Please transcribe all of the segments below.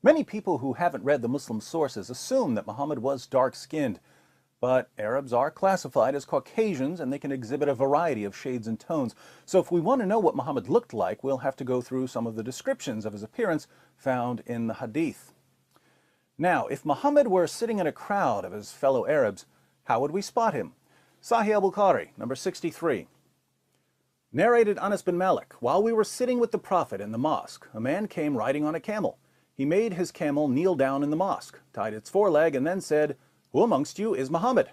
Many people who haven't read the Muslim sources assume that Muhammad was dark-skinned, but Arabs are classified as Caucasians and they can exhibit a variety of shades and tones. So if we want to know what Muhammad looked like, we'll have to go through some of the descriptions of his appearance found in the Hadith. Now, if Muhammad were sitting in a crowd of his fellow Arabs, how would we spot him? Sahih al-Bukhari, number 63. Narrated Anas bin Malik, while we were sitting with the Prophet in the mosque, a man came riding on a camel. He made his camel kneel down in the mosque, tied its foreleg, and then said, "Who amongst you is Muhammad?"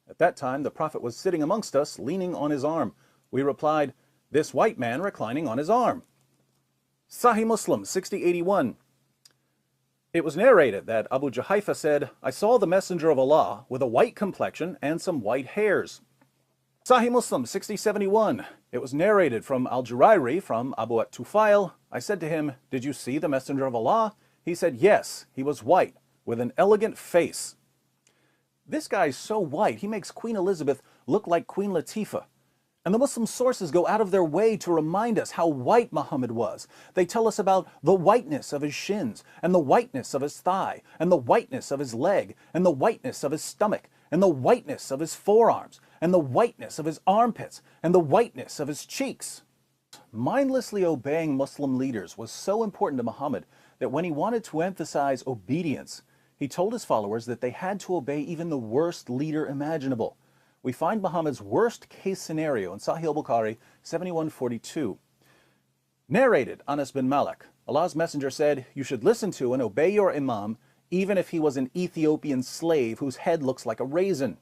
At that time, the Prophet was sitting amongst us, leaning on his arm. We replied, "This white man reclining on his arm." Sahih Muslim, 6081. It was narrated that Abu Juhayfa said, "I saw the Messenger of Allah with a white complexion and some white hairs." Sahih Muslim, 6071. It was narrated from Al-Jurairi from Abu at-Tufail. I said to him, "Did you see the Messenger of Allah?" He said, "Yes, he was white, with an elegant face." This guy's so white, he makes Queen Elizabeth look like Queen Latifah. And the Muslim sources go out of their way to remind us how white Muhammad was. They tell us about the whiteness of his shins, and the whiteness of his thigh, and the whiteness of his leg, and the whiteness of his stomach, and the whiteness of his forearms, and the whiteness of his armpits, and the whiteness of his cheeks. Mindlessly obeying Muslim leaders was so important to Muhammad that when he wanted to emphasize obedience, he told his followers that they had to obey even the worst leader imaginable. We find Muhammad's worst case scenario in Sahih al-Bukhari 7142. Narrated Anas bin Malik, Allah's Messenger said, "You should listen to and obey your Imam, even if he was an Ethiopian slave whose head looks like a raisin."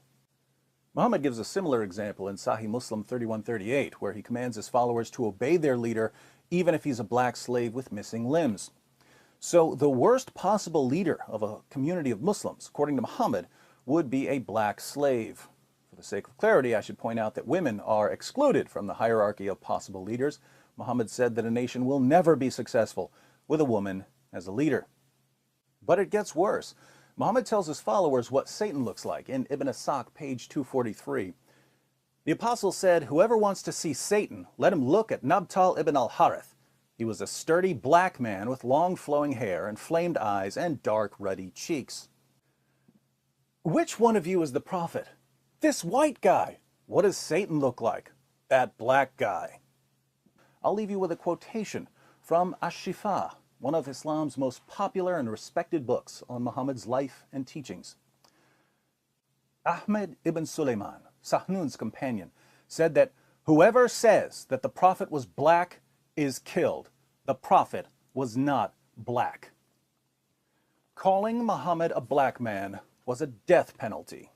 Muhammad gives a similar example in Sahih Muslim 3138, where he commands his followers to obey their leader, even if he's a black slave with missing limbs. So the worst possible leader of a community of Muslims, according to Muhammad, would be a black slave. For the sake of clarity, I should point out that women are excluded from the hierarchy of possible leaders. Muhammad said that a nation will never be successful with a woman as a leader. But it gets worse. Muhammad tells his followers what Satan looks like in Ibn Asaq, page 243. The apostle said, "Whoever wants to see Satan, let him look at Nabtal ibn al-Harith. He was a sturdy black man with long flowing hair, inflamed eyes, and dark ruddy cheeks." Which one of you is the prophet? This white guy. What does Satan look like? That black guy. I'll leave you with a quotation from Ash-Shifa, one of Islam's most popular and respected books on Muhammad's life and teachings. Ahmed ibn Sulaiman, Sahnun's companion, said that whoever says that the prophet was black is killed. The prophet was not black. Calling Muhammad a black man was a death penalty.